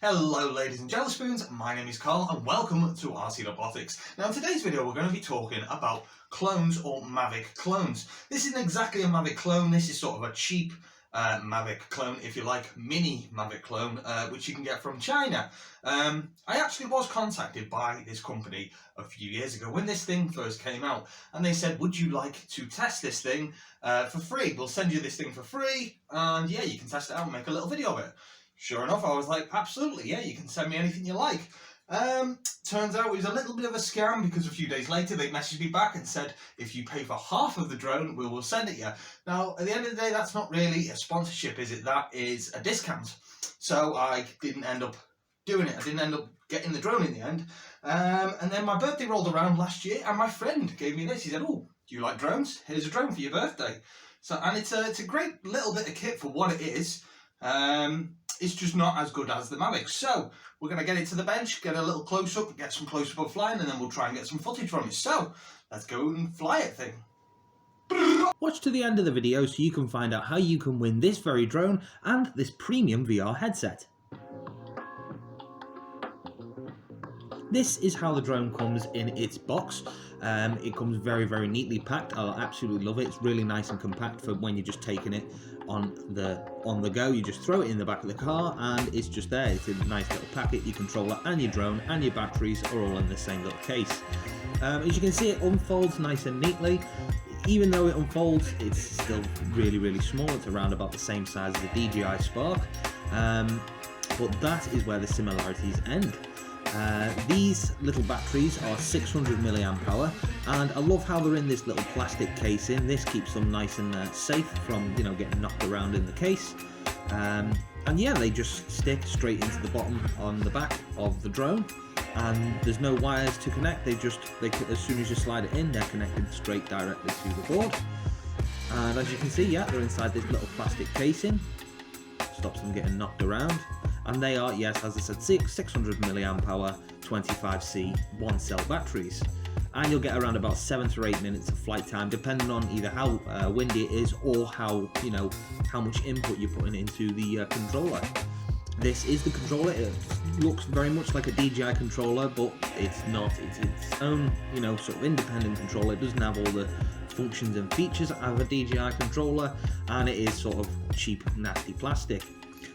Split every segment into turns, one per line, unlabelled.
Hello ladies and Jellyspoons, my name is Carl and welcome to RC Robotics. Now in today's video we're going to be talking about clones or Mavic clones. This isn't exactly a Mavic clone, this is sort of a cheap Mavic clone, if you like, mini Mavic clone, which you can get from China. I actually was contacted by this company a few years ago when this thing first came out, and they said, would you like to test this thing for free? We'll send you this thing for free, and yeah, you can test it out and make a little video of it. Sure enough, I was like, absolutely, yeah, you can send me anything you like. Turns out it was a little bit of a scam because a few days later they messaged me back and said, if you pay for half of the drone, we will send it you. Now, at the end of the day, that's not really a sponsorship, is it? That is a discount. So I didn't end up doing it. I didn't end up getting the drone in the end. And then my birthday rolled around last year and my friend gave me this. He said, oh, do you like drones? Here's a drone for your birthday. So, and it's a great little bit of kit for what it is. It's just not as good as the Mavic. So we're going to get it to the bench, get a little close-up, get some close-up of flying, and then we'll try and get some footage from it. So let's go and fly it thing.
Watch to the end of the video so you can find out how you can win this very drone and this premium VR headset. This is how the drone comes in its box. It comes very, very neatly packed. I absolutely love it. It's really nice and compact for when you're just taking it on the go. You just throw it in the back of the car and it's just there. It's a nice little packet. Your controller and your drone and your batteries are all in the same little case. As you can see, it unfolds nice and neatly. Even though it unfolds, it's still really, really small. It's around about the same size as a DJI Spark. But that is where the similarities end. These little batteries are 600 milliamp hour, and I love how they're in this little plastic casing. This keeps them nice and safe from, you know, getting knocked around in the case. And yeah, they just stick straight into the bottom on the back of the drone, and there's no wires to connect. They as soon as you slide it in, they're connected straight directly to the board. And as you can see, yeah, they're inside this little plastic casing. Stops them getting knocked around. And they are, yes, as I said, 600 milliamp hour 25C one cell batteries, and you'll get around about 7 to 8 minutes of flight time, depending on either how windy it is or how much input you're putting into the controller. This is the controller. It looks very much like a DJI controller, but it's not. It's its own, sort of independent controller. It doesn't have all the functions and features of a DJI controller, and it is sort of cheap, nasty plastic.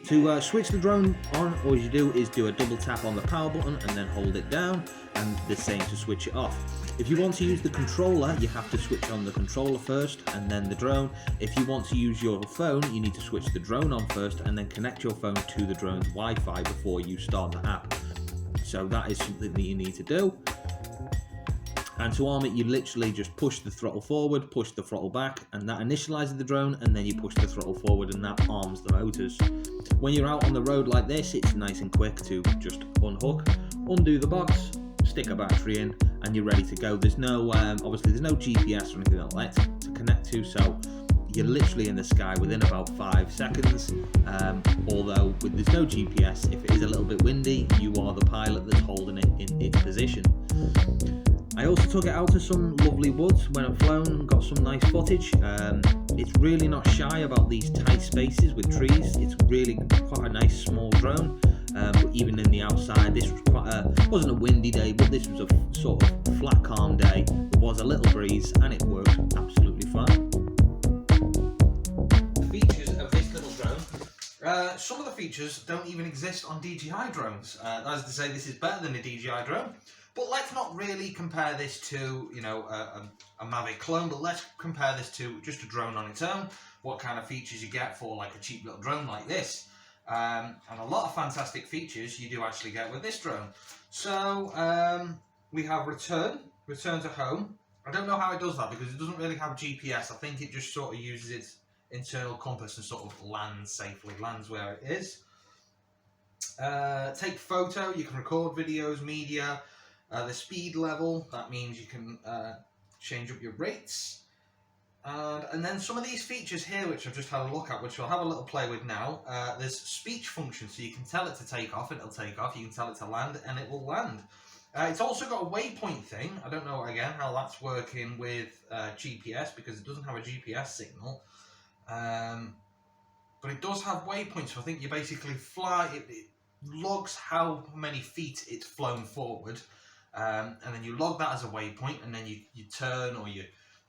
To switch the drone on, all you do is do a double tap on the power button and then hold it down, and the same to switch it off. If you want to use the controller, you have to switch on the controller first and then the drone. If you want to use your phone, you need to switch the drone on first and then connect your phone to the drone's Wi-Fi before you start the app. So that is something that you need to do. And to arm it, you literally just push the throttle forward, push the throttle back, and that initializes the drone, and then you push the throttle forward and that arms the motors. When you're out on the road like this, it's nice and quick to just unhook, undo the box, stick a battery in, and you're ready to go. There's no, obviously there's no GPS or anything like that to connect to, so you're literally in the sky within about 5 seconds. Although there's no GPS, if it is a little bit windy, you are the pilot that's holding it in its position. I also took it out to some lovely woods when I've flown and got some nice footage. It's really not shy about these tight spaces with trees. It's really quite a nice small drone. But even in the outside, this was wasn't a windy day, but this was a sort of flat, calm day. There was a little breeze and it worked absolutely fine.
The features of this little drone. Some of the features don't even exist on DJI drones. That is to say, this is better than a DJI drone. But let's not really compare this to, a Mavic clone, but let's compare this to just a drone on its own, what kind of features you get for like a cheap little drone like this. And a lot of fantastic features you do actually get with this drone. So we have return to home. I don't know how it does that because it doesn't really have GPS. I think it just sort of uses its internal compass and sort of lands where it is. Take photo, you can record videos, media. The speed level, that means you can change up your rates. And then some of these features here, which I've just had a look at, which I'll have a little play with now. There's speech function, so you can tell it to take off, and it'll take off. You can tell it to land, and it will land. It's also got a waypoint thing. I don't know, again, how that's working with GPS, because it doesn't have a GPS signal. But it does have waypoints, so I think you basically fly... logs how many feet it's flown forward, and then you log that as a waypoint, and then you turn or you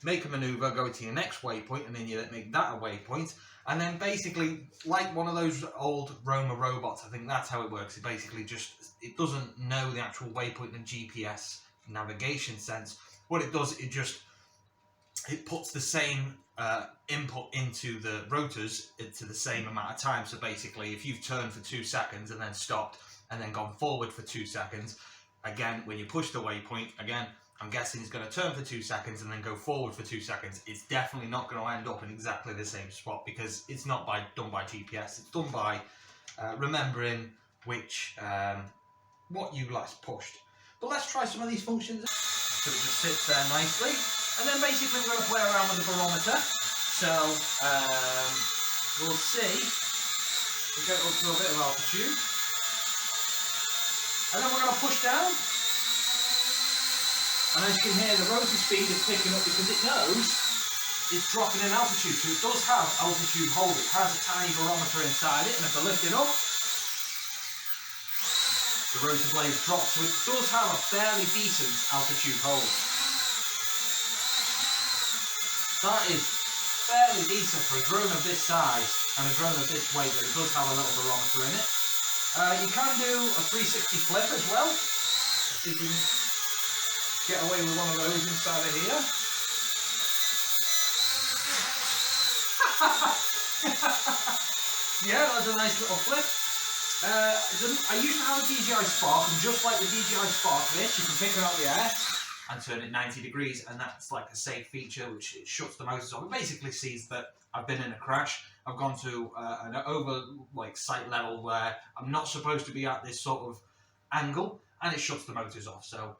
make a maneuver, go to your next waypoint, and then you make that a waypoint. And then basically, like one of those old Roma robots, I think that's how it works. It basically it doesn't know the actual waypoint in GPS navigation sense. What it does, it puts the same input into the rotors into the same amount of time. So basically, if you've turned for 2 seconds and then stopped and then gone forward for 2 seconds, again, when you push the waypoint, again, I'm guessing it's going to turn for 2 seconds and then go forward for 2 seconds. It's definitely not going to end up in exactly the same spot because it's not done by GPS. It's done by remembering what you last pushed. But let's try some of these functions. So it just sits there nicely. And then basically we're going to play around with the barometer. So we'll see. We'll get up to a bit of altitude. And then we're going to push down. And as you can hear, the rotor speed is picking up because it knows it's dropping in altitude. So it does have altitude hold. It has a tiny barometer inside it, and if I lift it up, the rotor blades drop. So it does have a fairly decent altitude hold. That is fairly decent for a drone of this size and a drone of this weight, but it does have a little barometer in it. You can do a 360 flip as well. Let's see if we can get away with one of those inside of here. Yeah, that's a nice little flip. I used to have a DJI Spark, and just like the DJI Spark this, you can pick it out of the air and turn it 90 degrees, and that's like a safe feature which it shuts the motors off. It basically sees that I've been in a crash, I've gone to an over sight level where I'm not supposed to be at this sort of angle, and it shuts the motors off. So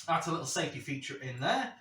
that's a little safety feature in there.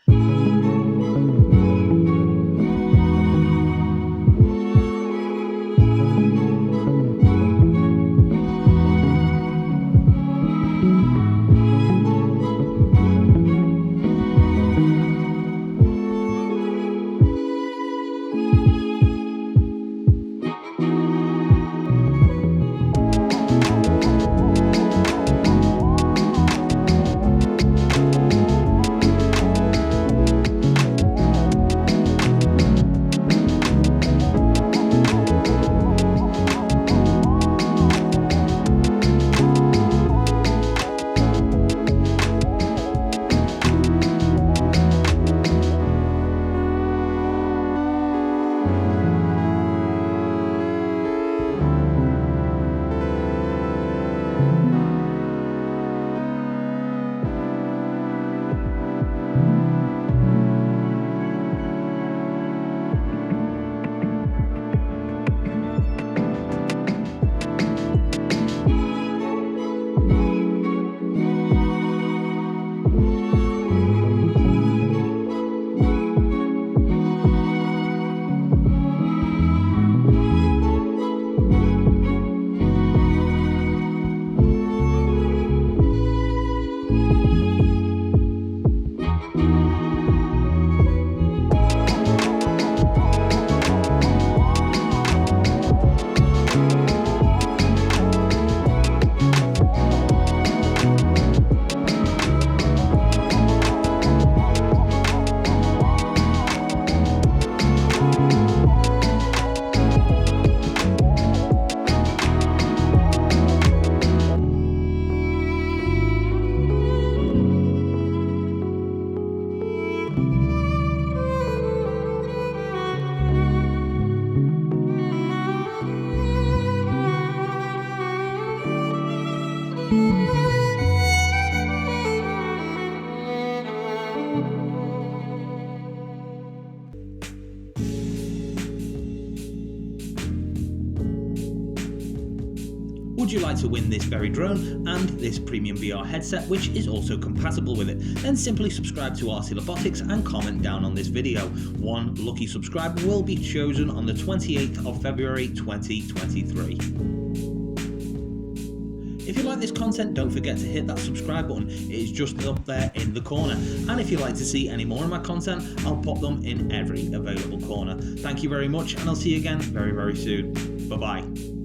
Would you like to win this very drone and this premium VR headset, which is also compatible with it? Then simply subscribe to RC Robotics and comment down on this video. One lucky subscriber will be chosen on the 28th of February 2023. If you like this content, don't forget to hit that subscribe button. It is just up there in the corner. And if you'd like to see any more of my content, I'll pop them in every available corner. Thank you very much, and I'll see you again very, very soon. Bye-bye.